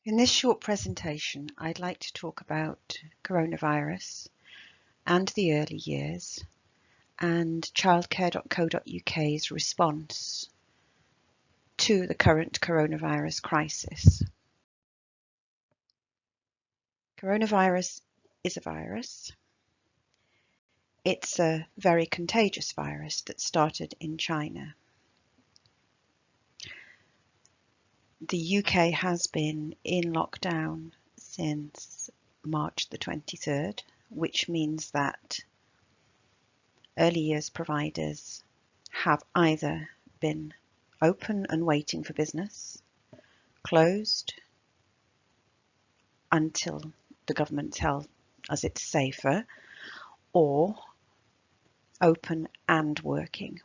In this short presentation, I'd like to talk about coronavirus and the early years and Childcare.co.uk's response to the current coronavirus crisis. Coronavirus is a virus. It's a very contagious virus that started in China. The UK has been in lockdown since March the 23rd, which means that early years providers have either been open and waiting for business, closed until the government tells us it's safer, or open and working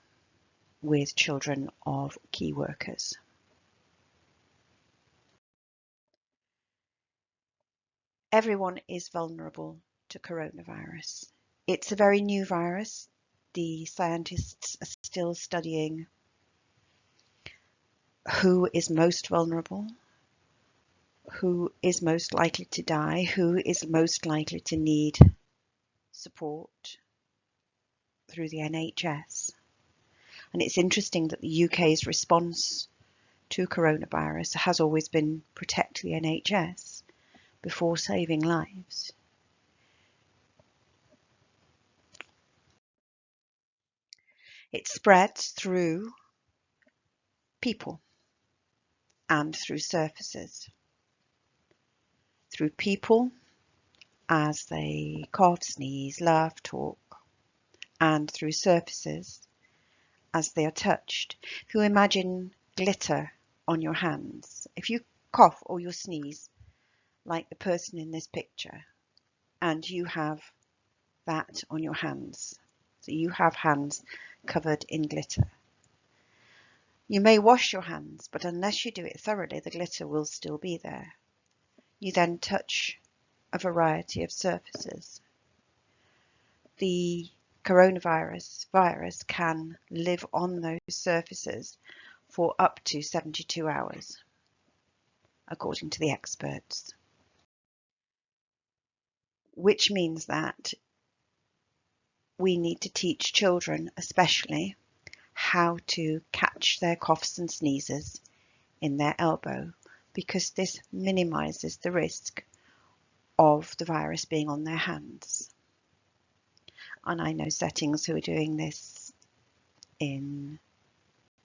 with children of key workers. Everyone is vulnerable to coronavirus. It's a very new virus. The scientists are still studying who is most vulnerable, who is most likely to die, who is most likely to need support through the NHS. And it's interesting that the UK's response to coronavirus has always been protect the NHS before saving lives. It spreads through people and through surfaces. Through people as they cough, sneeze, laugh, talk, and through surfaces as they are touched. If you imagine glitter on your hands, if you cough or you sneeze like the person in this picture, and you have that on your hands, so you have hands covered in glitter. You may wash your hands, but unless you do it thoroughly, the glitter will still be there. You then touch a variety of surfaces. The coronavirus virus can live on those surfaces for up to 72 hours, according to the experts. Which means that we need to teach children, especially, how to catch their coughs and sneezes in their elbow, because this minimises the risk of the virus being on their hands. And I know settings who are doing this in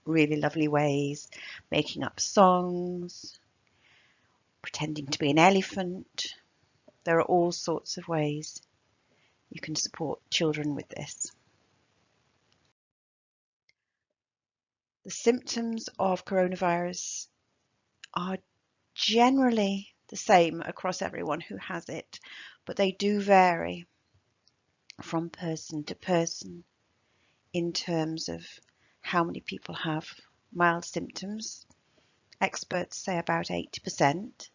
really lovely ways, making up songs, pretending to be an elephant. There are all sorts of ways you can support children with this. The symptoms of coronavirus are generally the same across everyone who has it, but they do vary from person to person in terms of how many people have mild symptoms. Experts say about 80%,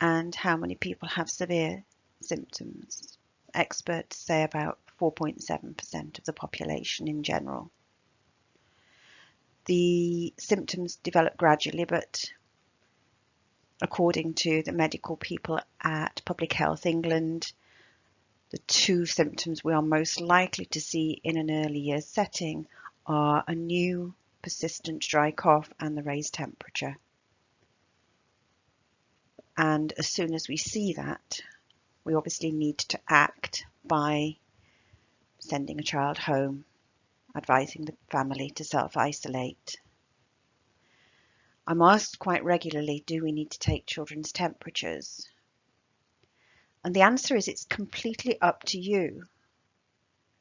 and how many people have severe symptoms. Experts say about 4.7% of the population in general. The symptoms develop gradually, but according to the medical people at Public Health England, the two symptoms we are most likely to see in an early years setting are a new persistent dry cough and the raised temperature. And as soon as we see that, we obviously need to act by sending a child home, advising the family to self-isolate. I'm asked quite regularly, do we need to take children's temperatures? And the answer is it's completely up to you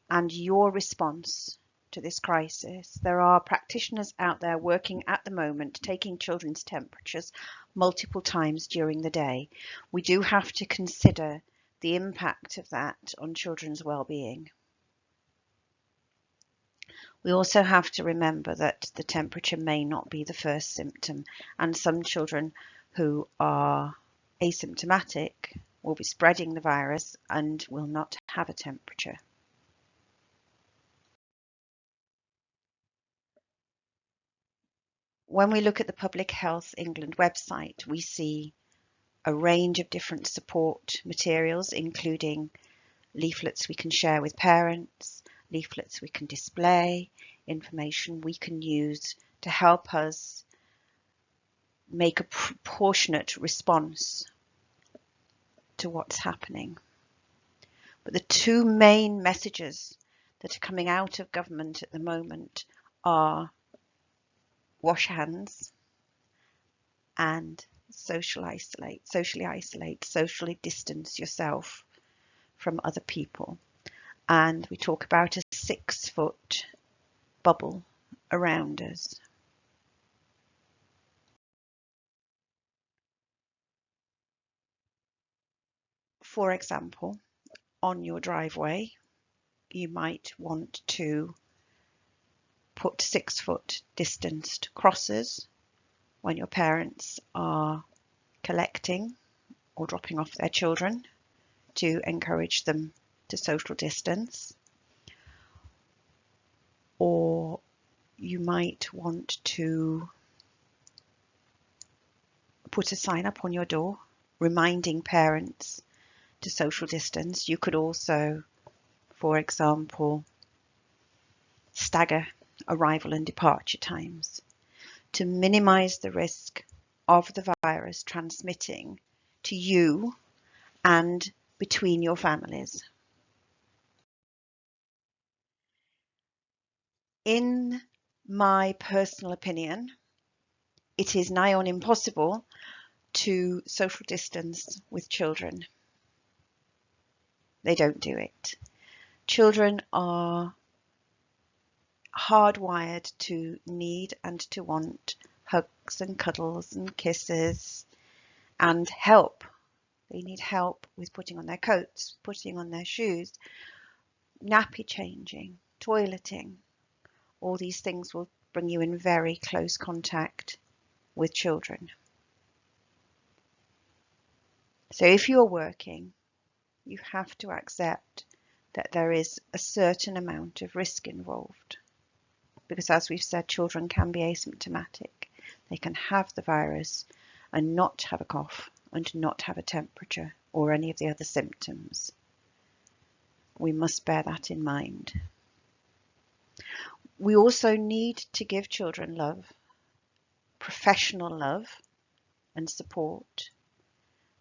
and your response to this crisis. There are practitioners out there working at the moment, taking children's temperatures multiple times during the day. We do have to consider the impact of that on children's well-being. We also have to remember that the temperature may not be the first symptom, and some children who are asymptomatic will be spreading the virus and will not have a temperature. When we look at the Public Health England website, we see a range of different support materials, including leaflets we can share with parents, leaflets we can display, information we can use to help us make a proportionate response to what's happening. But the two main messages that are coming out of government at the moment are wash hands and socially isolate, socially distance yourself from other people. And we talk about a 6-foot bubble around us. For example, on your driveway, you might want to put 6-foot distanced crosses when your parents are collecting or dropping off their children to encourage them to social distance. Or you might want to put a sign up on your door reminding parents to social distance. You could also, for example, stagger arrival and departure times to minimise the risk of the virus transmitting to you and between your families. In my personal opinion, it is nigh on impossible to social distance with children. They don't do it. Children are hardwired to need and to want hugs and cuddles and kisses and help. They need help with putting on their coats, putting on their shoes, nappy changing, toileting. All these things will bring you in very close contact with children. So if you're working, you have to accept that there is a certain amount of risk involved. Because as we've said, children can be asymptomatic. They can have the virus and not have a cough and not have a temperature or any of the other symptoms. We must bear that in mind. We also need to give children love, professional love and support.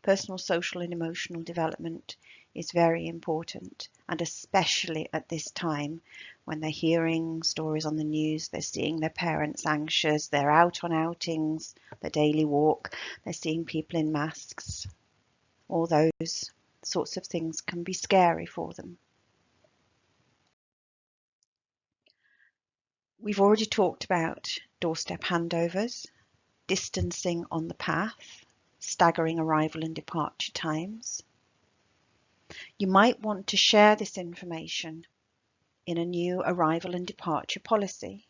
Personal, social and emotional development is very important, and especially at this time when they're hearing stories on the news, they're seeing their parents anxious, they're out on outings, their daily walk, they're seeing people in masks. All those sorts of things can be scary for them. We've already talked about doorstep handovers, distancing on the path, staggering arrival and departure times. You might want to share this information in a new arrival and departure policy.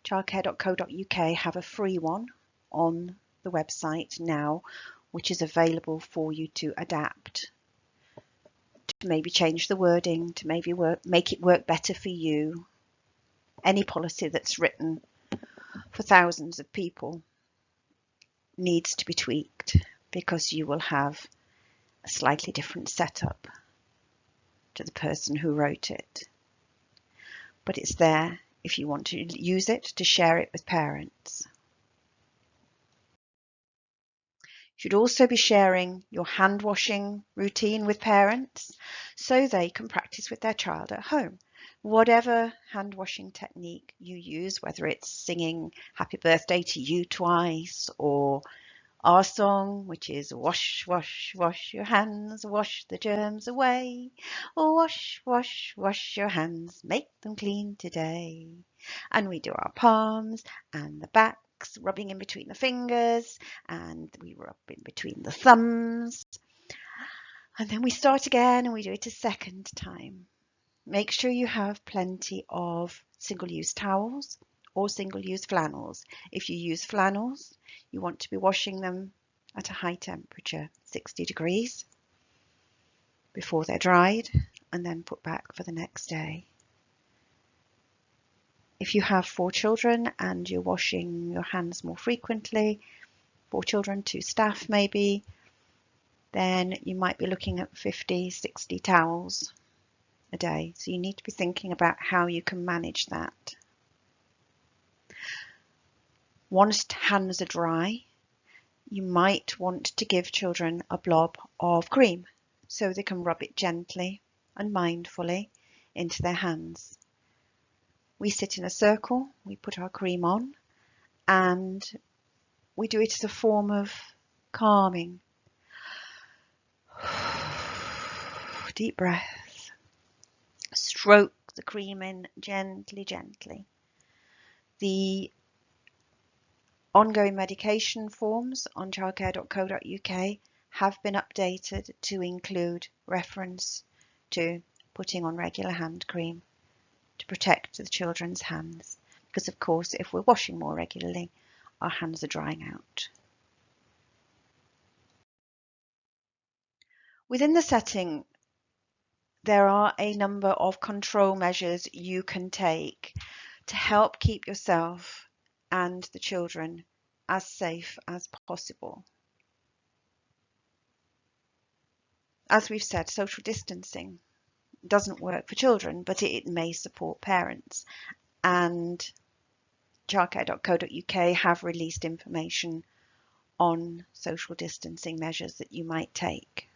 Childcare.co.uk have a free one on the website now, which is available for you to adapt, to maybe change the wording, to maybe make it work better for you. Any policy that's written for thousands of people needs to be tweaked because you will have a slightly different setup to the person who wrote it. But it's there if you want to use it to share it with parents. You should also be sharing your hand washing routine with parents so they can practice with their child at home. Whatever hand washing technique you use, whether it's singing happy birthday to you twice or our song, which is wash, wash, wash your hands, wash the germs away. Wash, wash, wash your hands, make them clean today. And we do our palms and the backs, rubbing in between the fingers, and we rub in between the thumbs. And then we start again and we do it a second time. Make sure you have plenty of single-use towels or single-use flannels. If you use flannels, you want to be washing them at a high temperature, 60 degrees, before they're dried and then put back for the next day. If you have 4 children and you're washing your hands more frequently, 4 children, 2 staff maybe, then you might be looking at 50, 60 towels a day. So you need to be thinking about how you can manage that. Once hands are dry, you might want to give children a blob of cream so they can rub it gently and mindfully into their hands. We sit in a circle, we put our cream on, and we do it as a form of calming. Deep breath. Stroke the cream in gently, gently. The ongoing medication forms on childcare.co.uk have been updated to include reference to putting on regular hand cream to protect the children's hands. Because of course, if we're washing more regularly, our hands are drying out. Within the setting, there are a number of control measures you can take to help keep yourself and the children as safe as possible. As we've said, social distancing doesn't work for children, but it may support parents. And childcare.co.uk have released information on social distancing measures that you might take.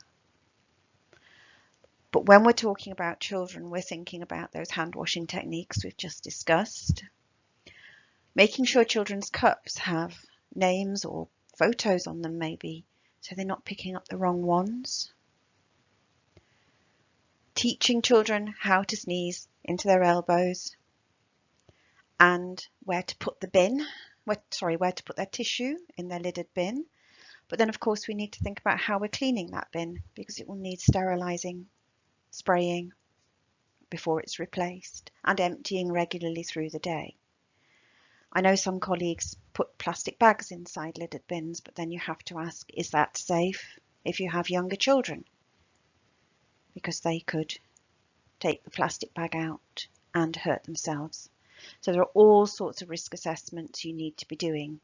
But when we're talking about children, we're thinking about those hand washing techniques we've just discussed. Making sure children's cups have names or photos on them maybe, so they're not picking up the wrong ones. Teaching children how to sneeze into their elbows and where to put where to put their tissue in their lidded bin. But then of course we need to think about how we're cleaning that bin, because it will need sterilising, spraying before it's replaced, and emptying regularly through the day. I know some colleagues put plastic bags inside lidded bins, but then you have to ask, is that safe if you have younger children? Because they could take the plastic bag out and hurt themselves. So there are all sorts of risk assessments you need to be doing.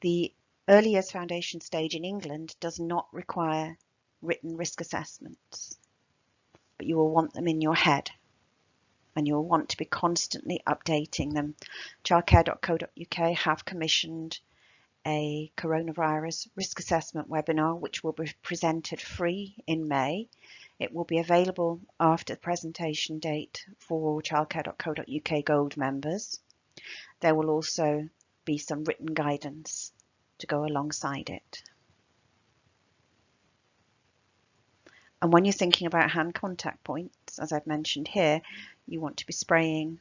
The Early Years Foundation stage in England does not require written risk assessments, but you will want them in your head and you'll want to be constantly updating them. Childcare.co.uk have commissioned a coronavirus risk assessment webinar, which will be presented free in May. It will be available after the presentation date for childcare.co.uk Gold members. There will also be some written guidance to go alongside it. And when you're thinking about hand contact points, as I've mentioned here, you want to be spraying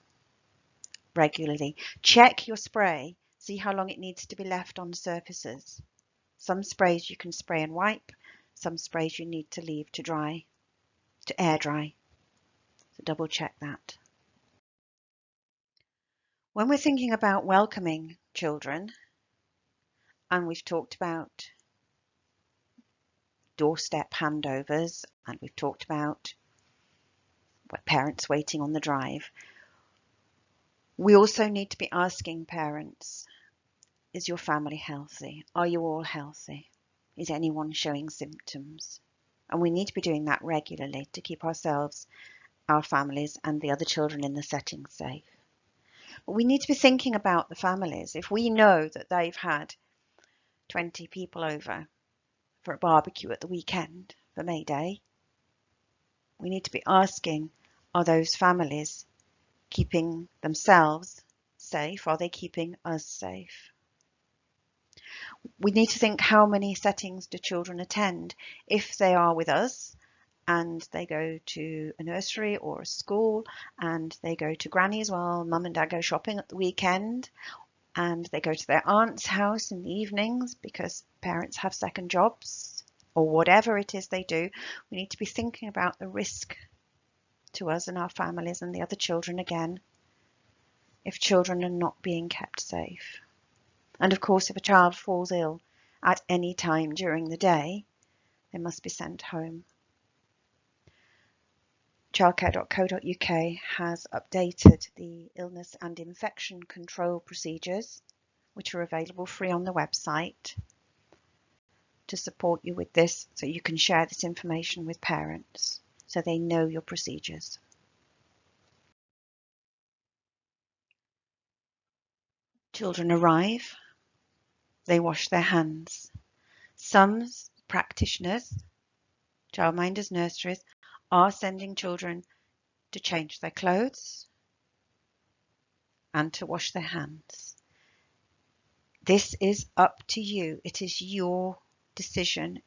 regularly. Check your spray, see how long it needs to be left on surfaces. Some sprays you can spray and wipe, some sprays you need to leave to dry, to air dry. So double check that. When we're thinking about welcoming children, and we've talked about doorstep handovers, and we've talked about parents waiting on the drive, we also need to be asking parents, is your family healthy? Are you all healthy? Is anyone showing symptoms? And we need to be doing that regularly to keep ourselves, our families, and the other children in the setting safe. But we need to be thinking about the families. If we know that they've had 20 people over for a barbecue at the weekend for May Day, we need to be asking, are those families keeping themselves safe? Are they keeping us safe? We need to think, how many settings do children attend? If they are with us and they go to a nursery or a school and they go to granny's while mum and dad go shopping at the weekend, and they go to their aunt's house in the evenings because parents have second jobs, or whatever it is they do, we need to be thinking about the risk to us and our families and the other children again if children are not being kept safe. And of course, if a child falls ill at any time during the day, they must be sent home. Childcare.co.uk has updated the illness and infection control procedures, which are available free on the website, to support you with this, so you can share this information with parents so they know your procedures. Children arrive, they wash their hands. Some practitioners, childminders, nurseries, are sending children to change their clothes and to wash their hands. This is up to you. It is your decision.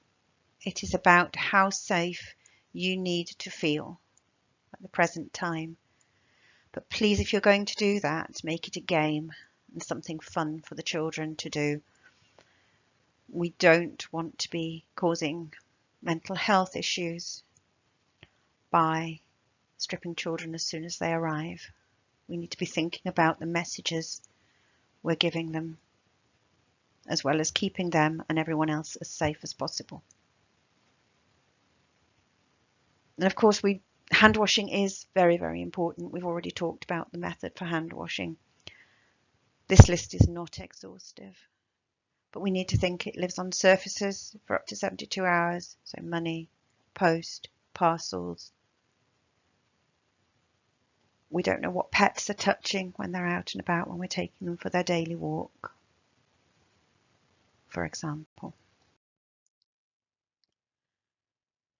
It is about how safe you need to feel at the present time. But please, if you're going to do that, make it a game and something fun for the children to do. We don't want to be causing mental health issues by stripping children as soon as they arrive. We need to be thinking about the messages we're giving them, as well as keeping them and everyone else as safe as possible. And of course, hand washing is very, very important. We've already talked about the method for hand washing. This list is not exhaustive, but we need to think it lives on surfaces for up to 72 hours. So money, post, parcels. We don't know what pets are touching when they're out and about, when we're taking them for their daily walk, for example.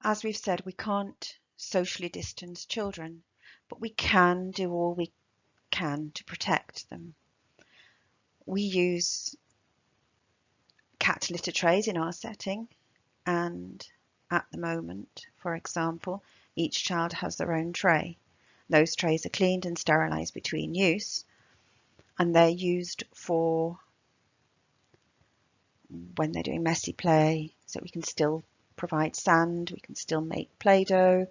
As we've said, we can't socially distance children, but we can do all we can to protect them. We use cat litter trays in our setting, and at the moment, for example, each child has their own tray. Those trays are cleaned and sterilised between use, and they're used for when they're doing messy play, so we can still provide sand, we can still make Play-Doh,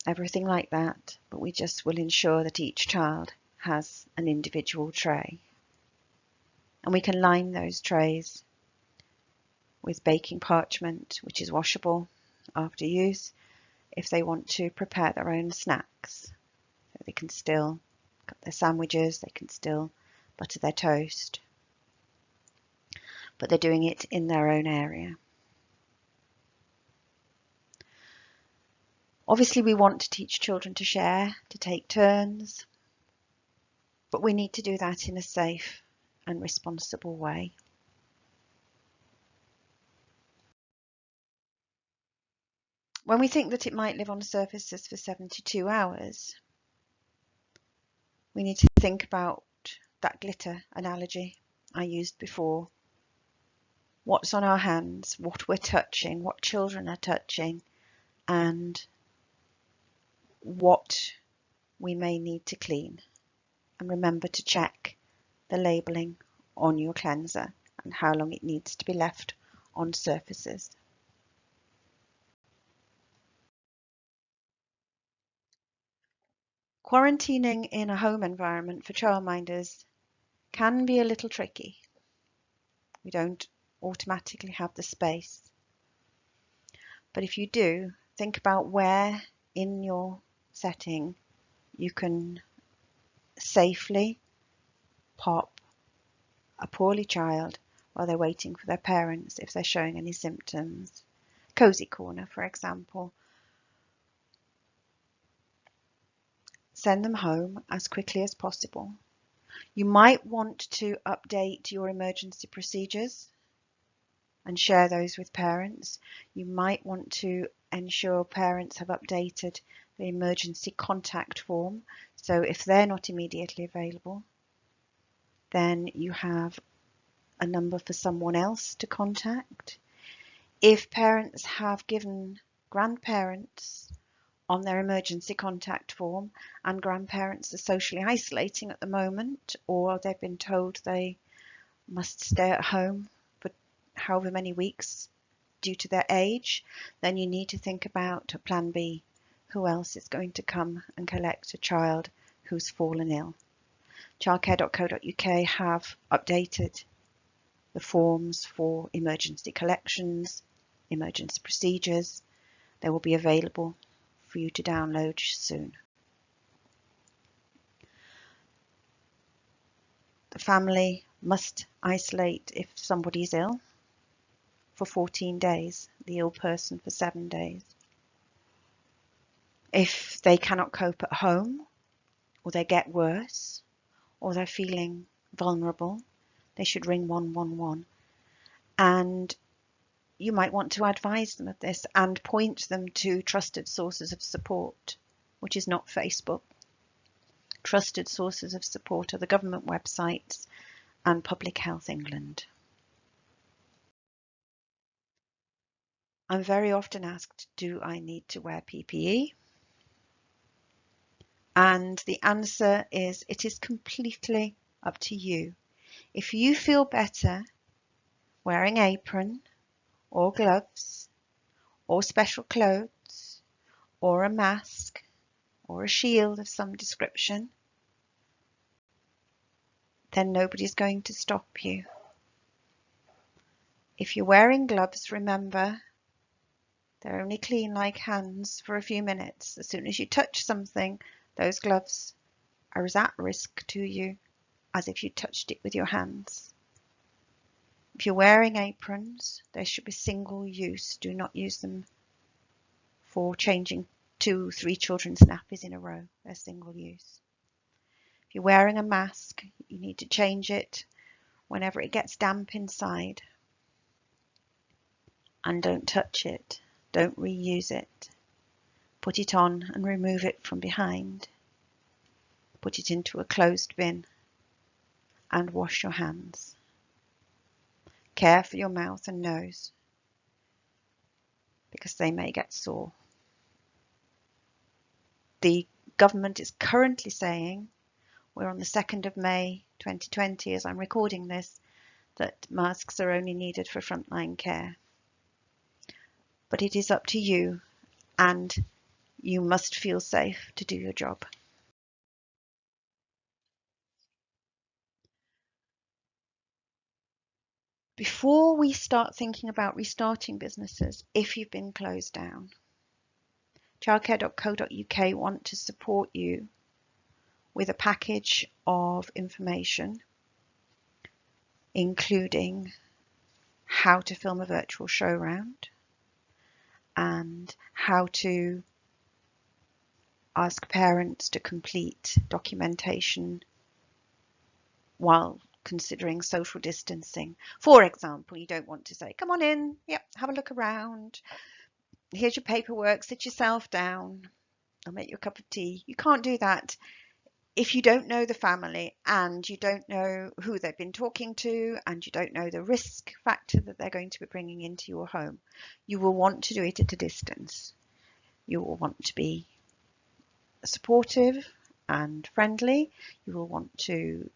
everything like that, but we just will ensure that each child has an individual tray. And we can line those trays with baking parchment, which is washable after use, if they want to prepare their own snacks. So they can still cut their sandwiches, they can still butter their toast, but they're doing it in their own area. Obviously, we want to teach children to share, to take turns, but we need to do that in a safe and responsible way. When we think that it might live on surfaces for 72 hours, we need to think about that glitter analogy I used before. What's on our hands, what we're touching, what children are touching, and what we may need to clean. And remember to check the labelling on your cleanser and how long it needs to be left on surfaces. Quarantining in a home environment for childminders can be a little tricky. We don't automatically have the space. But if you do, think about where in your setting you can safely pop a poorly child while they're waiting for their parents if they're showing any symptoms. Cozy corner, for example. Send them home as quickly as possible. You might want to update your emergency procedures and share those with parents. You might want to ensure parents have updated the emergency contact form. So if they're not immediately available, then you have a number for someone else to contact. If parents have given grandparents on their emergency contact form and grandparents are socially isolating at the moment, or they've been told they must stay at home for however many weeks due to their age, then you need to think about a plan B. Who else is going to come and collect a child who's fallen ill? Childcare.co.uk have updated the forms for emergency collections, emergency procedures. They will be available for you to download soon. The family must isolate if somebody's ill for 14 days, the ill person for 7 days. If they cannot cope at home, or they get worse, or they're feeling vulnerable, they should ring 111. And you might want to advise them of this and point them to trusted sources of support, which is not Facebook. Trusted sources of support are the government websites and Public Health England. I'm very often asked, do I need to wear PPE? And the answer is, it is completely up to you. If you feel better wearing apron or gloves or special clothes or a mask or a shield of some description, then nobody's going to stop you. If you're wearing gloves, remember, they're only clean like hands for a few minutes. As soon as you touch something, those gloves are as at risk to you as if you touched it with your hands. If you're wearing aprons, they should be single use. Do not use them for changing 2-3 children's nappies in a row. They're single use. If you're wearing a mask, you need to change it whenever it gets damp inside. And don't touch it. Don't reuse it. Put it on and remove it from behind. Put it into a closed bin and wash your hands. Care for your mouth and nose because they may get sore. The government is currently saying, we're on the 2nd of May 2020 as I'm recording this, that masks are only needed for frontline care. But it is up to you, and you must feel safe to do your job. Before we start thinking about restarting businesses, if you've been closed down, Childcare.co.uk want to support you with a package of information, including how to film a virtual show round and how to ask parents to complete documentation while considering social distancing. For example, you don't want to say, come on in, yep, have a look around, here's your paperwork, sit yourself down, I'll make you a cup of tea. You can't do that if you don't know the family and you don't know who they've been talking to and you don't know the risk factor that they're going to be bringing into your home. You will want to do it at a distance. You will want to be supportive and friendly. You will want to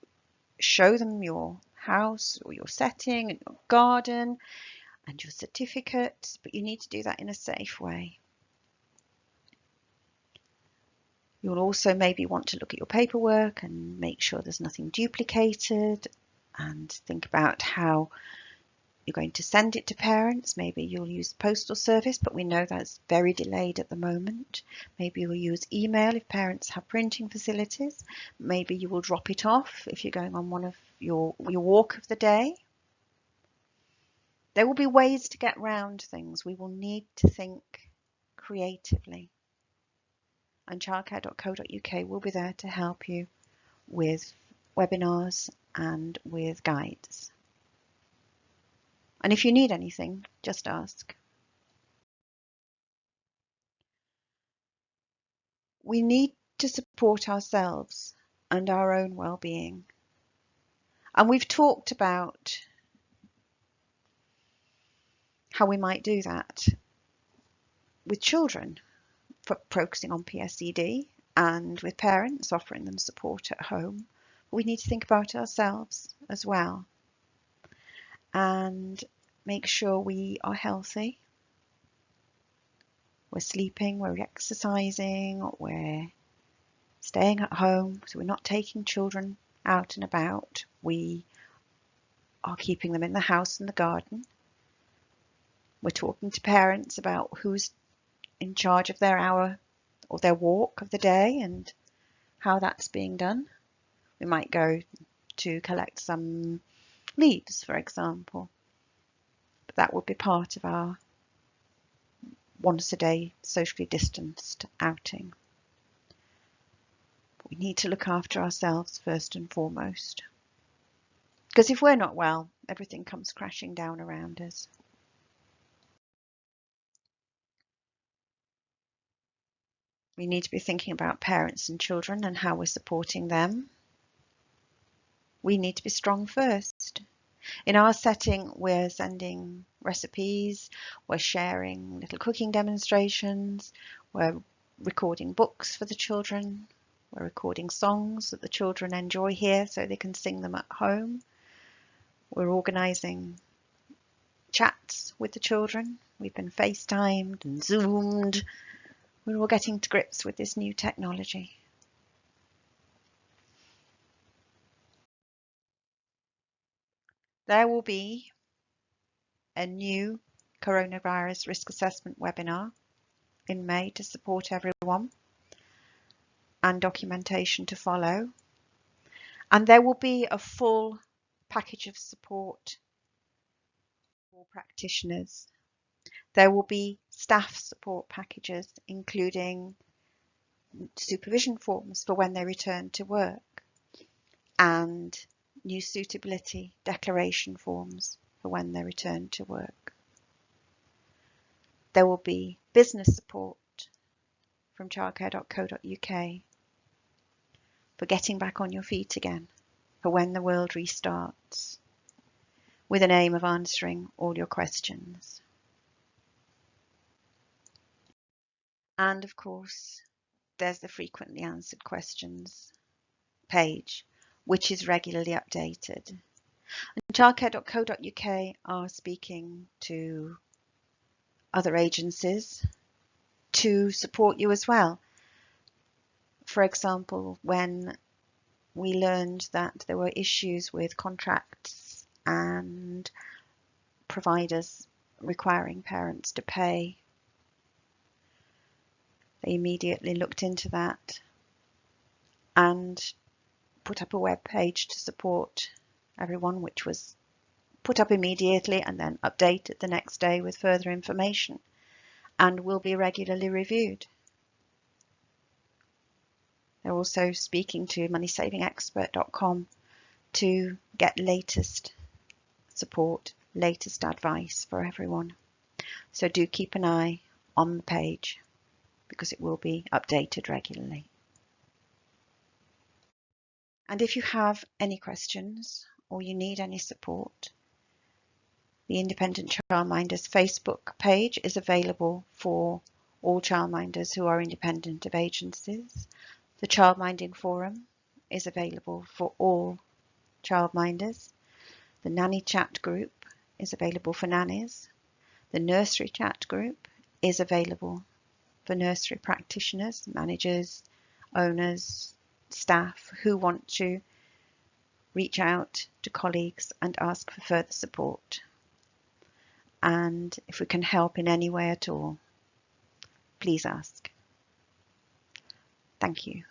show them your house or your setting and your garden and your certificates, but you need to do that in a safe way. You'll also maybe want to look at your paperwork and make sure there's nothing duplicated and think about how you're going to send it to parents. Maybe you'll use the postal service, but we know that's very delayed at the moment. Maybe you'll use email if parents have printing facilities. Maybe you will drop it off if you're going on one of your walk of the day. There will be ways to get around things. We will need to think creatively. And childcare.co.uk will be there to help you with webinars and with guides. And if you need anything, just ask. We need to support ourselves and our own well-being. And we've talked about how we might do that with children, focusing on PSED, and with parents, offering them support at home. We need to think about ourselves as well and make sure we are healthy. We're sleeping, we're exercising, we're staying at home, so we're not taking children out and about. We are keeping them in the house and the garden. We're talking to parents about who's in charge of their hour or their walk of the day and how that's being done. We might go to collect some leaves, for example. That will be part of our once a day socially distanced outing. But we need to look after ourselves first and foremost. Because if we're not well, everything comes crashing down around us. We need to be thinking about parents and children and how we're supporting them. We need to be strong first. In our setting, we're sending recipes, we're sharing little cooking demonstrations, we're recording books for the children, we're recording songs that the children enjoy here so they can sing them at home. We're organising chats with the children. We've been FaceTimed and Zoomed. We're all getting to grips with this new technology. There will be a new coronavirus risk assessment webinar in May to support everyone, and documentation to follow. And there will be a full package of support for practitioners. There will be staff support packages, including supervision forms for when they return to work, and new suitability declaration forms for when they return to work. There will be business support from Childcare.co.uk for getting back on your feet again, for when the world restarts, with an aim of answering all your questions. And of course, there's the frequently answered questions page, which is regularly updated. And Childcare.co.uk are speaking to other agencies to support you as well. For example, when we learned that there were issues with contracts and providers requiring parents to pay, they immediately looked into that and put up a web page to support everyone, which was put up immediately and then updated the next day with further information, and will be regularly reviewed. They're also speaking to moneysavingexpert.com to get latest support, latest advice for everyone. So do keep an eye on the page because it will be updated regularly. And if you have any questions or you need any support, the Independent Childminders Facebook page is available for all childminders who are independent of agencies. The Childminding Forum is available for all childminders. The Nanny Chat group is available for nannies. The Nursery Chat group is available for nursery practitioners, managers, owners, staff who want to reach out to colleagues and ask for further support. And if we can help in any way at all, please ask. Thank you.